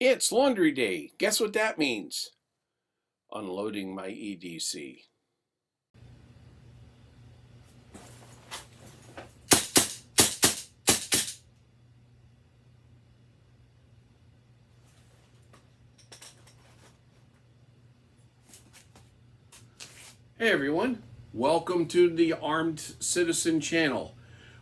It's laundry day. Guess what that means? Unloading my EDC. Hey everyone, welcome to the Armed Citizen channel,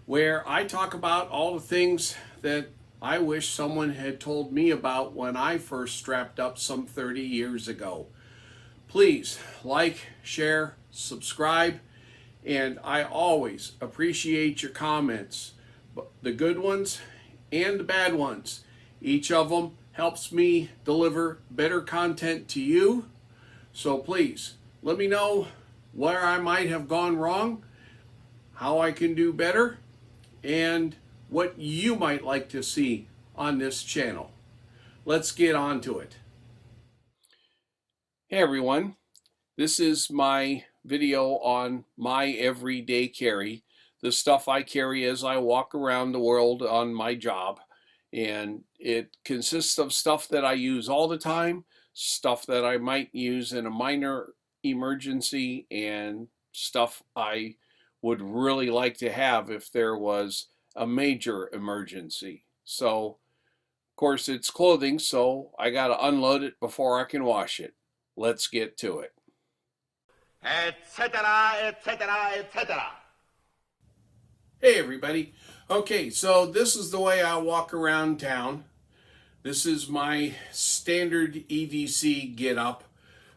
where I talk about all the things that I wish someone had told me about when I first strapped up some 30 years ago. Please like, share, subscribe, and I always appreciate your comments, the good ones and the bad ones. Each of them helps me deliver better content to you, so please let me know where I might have gone wrong, how I can do better, and what you might like to see on this channel. Let's get on to it. Hey everyone, this is my video on my everyday carry, the stuff I carry as I walk around the world on my job. And it consists of stuff that I use all the time, stuff that I might use in a minor emergency, and stuff I would really like to have if there was a major emergency. So, of course, it's clothing, so I got to unload it before I can wash it. Let's get to it. Etc., etc., etc. Hey everybody. Okay, so this is the way I walk around town. This is my standard EDC get up.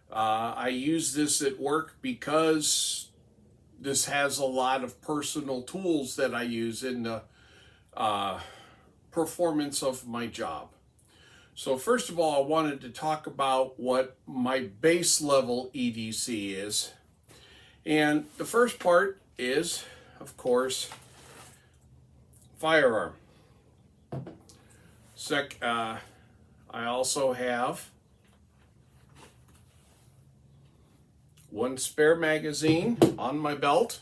I use this at work because this has a lot of personal tools that I use in the performance of my job. So first of all, I wanted to talk about what my base level EDC is. And the first part is, of course, firearm. I also have one spare magazine on my belt.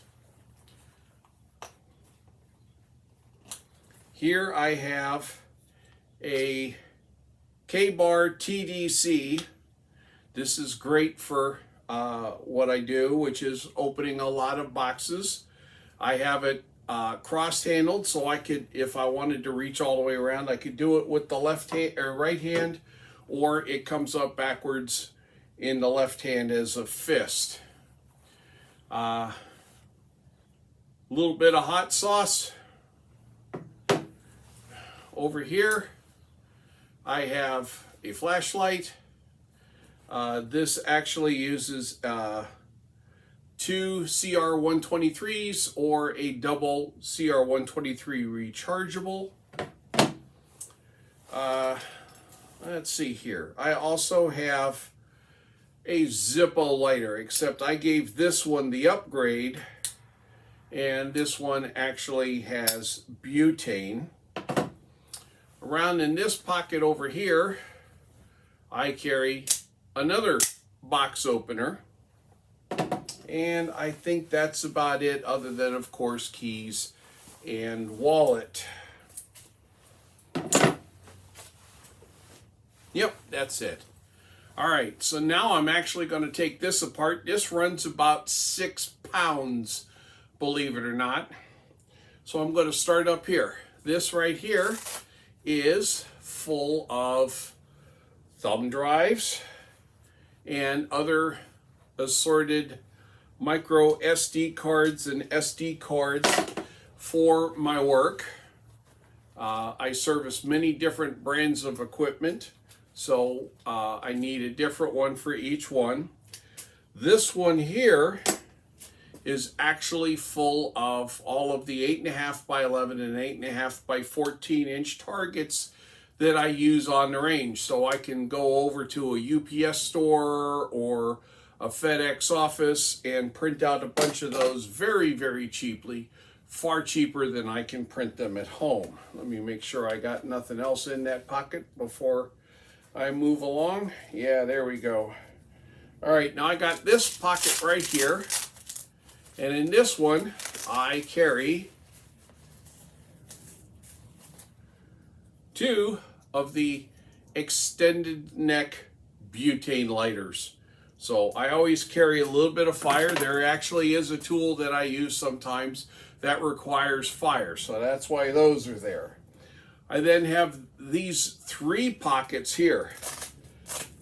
Here I have a K-bar TDC. This is great for what I do, which is opening a lot of boxes. I have it cross-handled, so I could, if I wanted to reach all the way around, I could do it with the left hand or right hand, or it comes up backwards in the left hand as a fist. A little bit of hot sauce. Over here, I have a flashlight. This actually uses two CR123s or a double CR123 rechargeable. Let's see here. I also have a Zippo lighter, except I gave this one the upgrade, and this one actually has butane. Around in this pocket over here, I carry another box opener, and I think that's about it, other than, of course, keys and wallet. Yep, that's it. All right, so now I'm actually going to take this apart. This runs about 6 pounds, believe it or not. So I'm going to start up here. This right here is full of thumb drives and other assorted micro SD cards and SD cards for my work. I service many different brands of equipment, so I need a different one for each one. This one here is actually full of all of the 8.5 by 11 and 8.5 by 14 inch targets that I use on the range. So I can go over to a UPS store or a FedEx office and print out a bunch of those very, very cheaply, far cheaper than I can print them at home. Let me make sure I got nothing else in that pocket before I move along. Yeah, there we go. All right, now I got this pocket right here. And in this one, I carry two of the extended neck butane lighters. So I always carry a little bit of fire. There actually is a tool that I use sometimes that requires fire, so that's why those are there. I then have these 3 pockets here.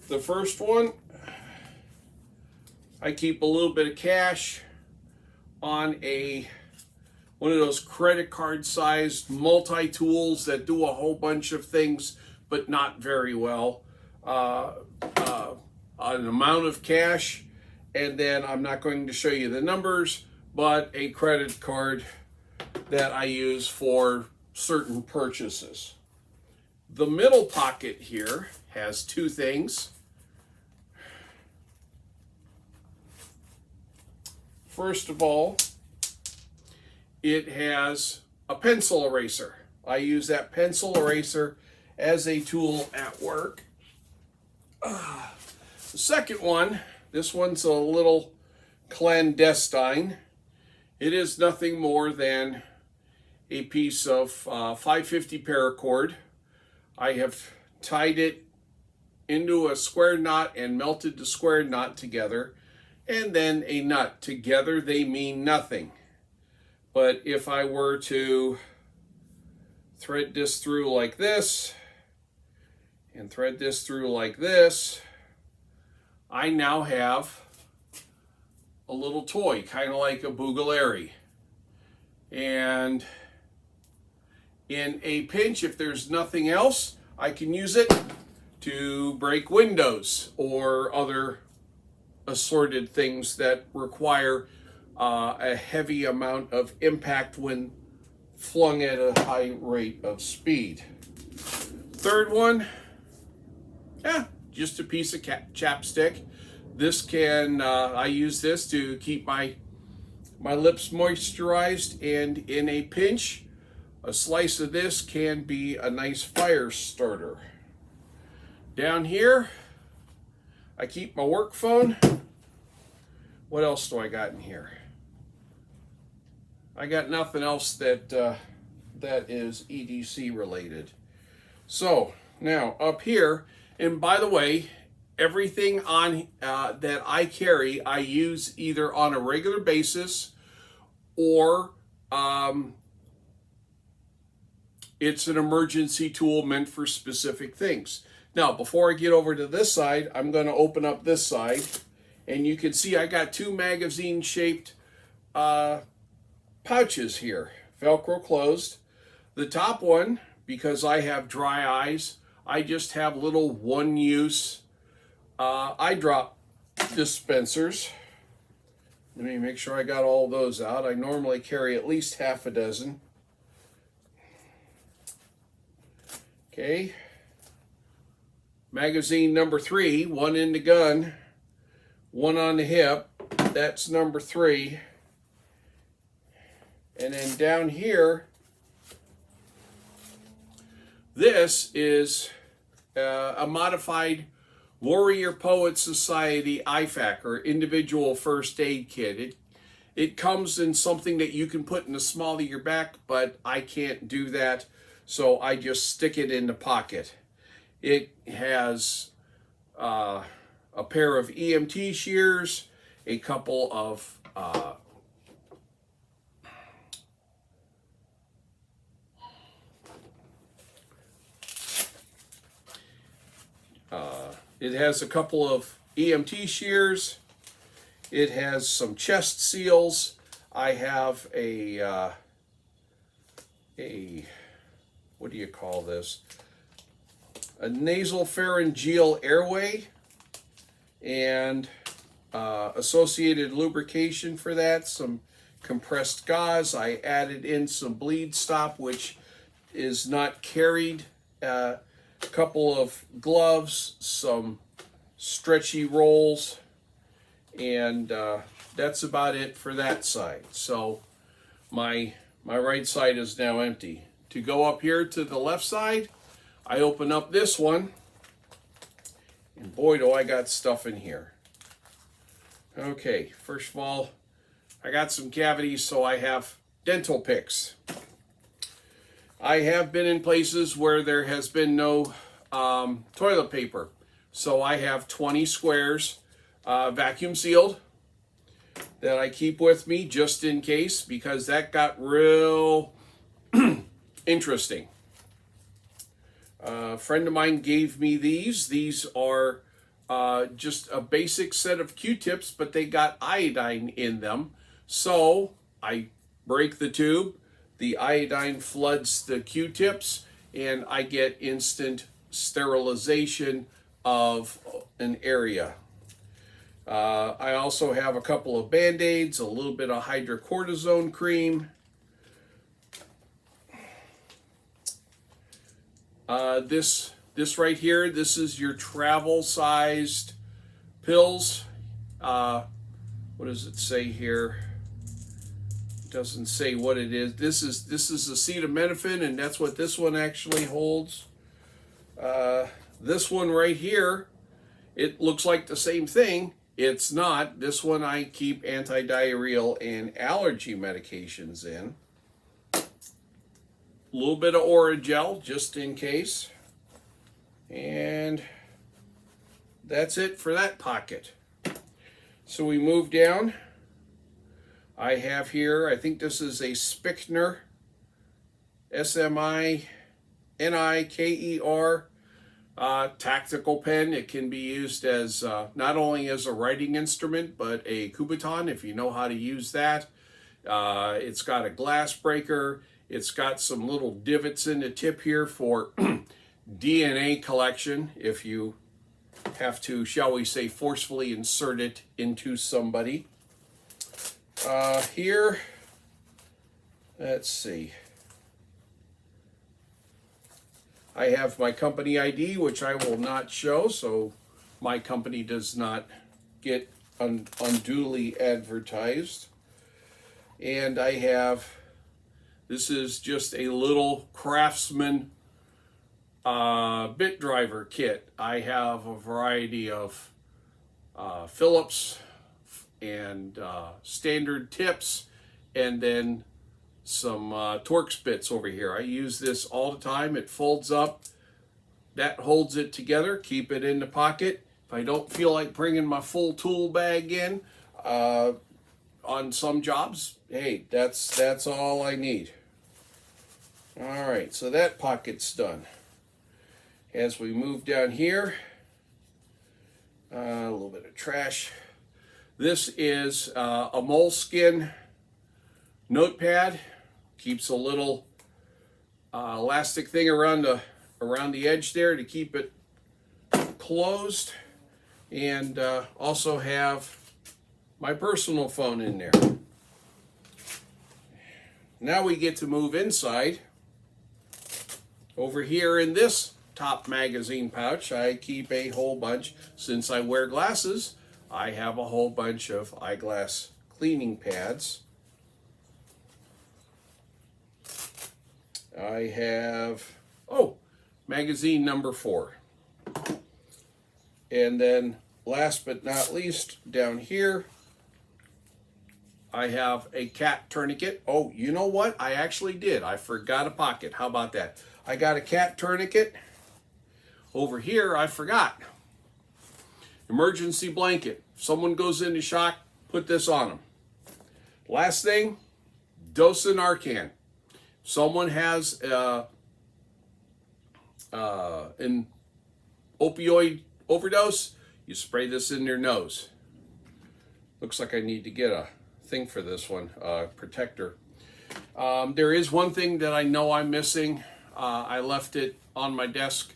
The first one, I keep a little bit of cash on one of those credit card sized multi-tools that do a whole bunch of things but not very well. An amount of cash, and then I'm not going to show you the numbers, but a credit card that I use for certain purchases. The middle pocket here has 2 things. First of all, it has a pencil eraser. I use that pencil eraser as a tool at work. The second one, this one's a little clandestine. It is nothing more than a piece of 550 paracord. I have tied it into a square knot and melted the square knot together, and then a nut. Together they mean nothing. But if I were to thread this through like this, and thread this through like this, I now have a little toy, kind of like a Boogalary. And in a pinch, if there's nothing else, I can use it to break windows or other assorted things that require a heavy amount of impact when flung at a high rate of speed. Third one, just a piece of chapstick. This can, I use this to keep my lips moisturized, and in a pinch, a slice of this can be a nice fire starter. Down here, I keep my work phone. What else do I got in here? I got nothing else that is EDC related. So now up here, and by the way, everything on that I carry, I use either on a regular basis or it's an emergency tool meant for specific things. Now, before I get over to this side, I'm going to open up this side, and you can see I got 2 magazine-shaped pouches here, Velcro closed. The top one, because I have dry eyes, I just have little one-use eye drop dispensers. Let me make sure I got all those out. I normally carry at least half a dozen. Okay. Magazine number 3, one in the gun, one on the hip. That's number 3. And then down here, this is a modified Warrior Poet Society IFAK, or individual first aid kit. It comes in something that you can put in the small of your back, but I can't do that, so I just stick it in the pocket. It has a pair of EMT shears, a couple of it has a couple of EMT shears. It has some chest seals. I have a what do you call this? A nasal pharyngeal airway and associated lubrication for that, some compressed gauze. I added in some bleed stop, which is not carried, a couple of gloves, some stretchy rolls, and that's about it for that side. So my right side is now empty. To go up here to the left side, I open up this one, and boy, do I got stuff in here. Okay, first of all, I got some cavities, so I have dental picks. I have been in places where there has been no toilet paper. So I have 20 squares vacuum sealed that I keep with me just in case, because that got real interesting. A friend of mine gave me these. These are just a basic set of Q-tips, but they got iodine in them. So I break the tube, the iodine floods the Q-tips, and I get instant sterilization of an area. I also have a couple of Band-Aids, a little bit of hydrocortisone cream. This right here, this is your travel-sized pills. What does it say here? It doesn't say what it is. This is acetaminophen, and that's what this one actually holds. This one right here, it looks like the same thing. It's not. This one I keep anti-diarrheal and allergy medications in. A little bit of Oragel just in case. And that's it for that pocket. So we move down. I have here, I think this is a Spichner, S-M-I-N-I-K-E-R, tactical pen. It can be used as not only as a writing instrument, but a Kubotan if you know how to use that. It's got a glass breaker. It's got some little divots in the tip here for DNA collection if you have to, shall we say, forcefully insert it into somebody. Here, let's see. I have my company ID, which I will not show, so my company does not get unduly advertised. And I have, this is just a little Craftsman bit driver kit. I have a variety of Phillips and standard tips, and then some Torx bits over here. I use this all the time. It folds up. That holds it together. Keep it in the pocket. If I don't feel like bringing my full tool bag in on some jobs, hey, that's all I need. All right, so that pocket's done. As we move down here, a little bit of trash. This is a moleskin notepad. Keeps a little elastic thing around the edge there to keep it closed, and also have my personal phone in there. Now we get to move inside. Over here in this top magazine pouch, I keep a whole bunch. Since I wear glasses, I have a whole bunch of eyeglass cleaning pads. I have, magazine number 4. And then last but not least, down here, I have a cat tourniquet. Oh, you know what? I actually did. I forgot a pocket. How about that? I got a cat tourniquet. Over here, I forgot. Emergency blanket. If someone goes into shock, put this on them. Last thing, dose of Narcan. Someone has an opioid overdose, you spray this in their nose. Looks like I need to get a thing for this one, protector. There is one thing that I know I'm missing. I left it on my desk,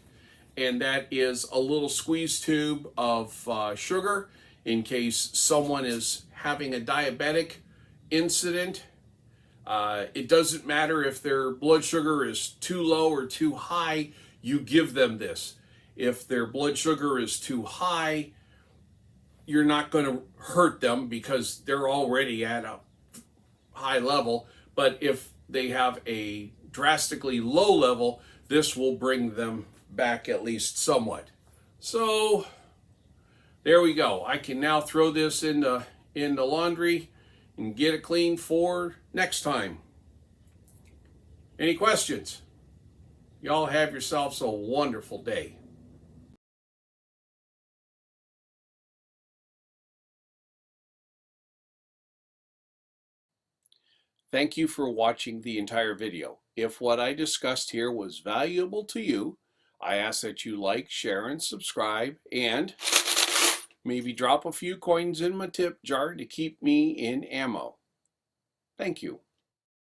and that is a little squeeze tube of sugar in case someone is having a diabetic incident. It doesn't matter if their blood sugar is too low or too high, you give them this. If their blood sugar is too high, you're not going to hurt them because they're already at a high level. But if they have a drastically low level, this will bring them back at least somewhat. So there we go. I can now throw this in the laundry and get it clean for next time. Any questions? Y'all have yourselves a wonderful day. Thank you for watching the entire video. If what I discussed here was valuable to you, I ask that you like, share, and subscribe, and maybe drop a few coins in my tip jar to keep me in ammo. Thank you.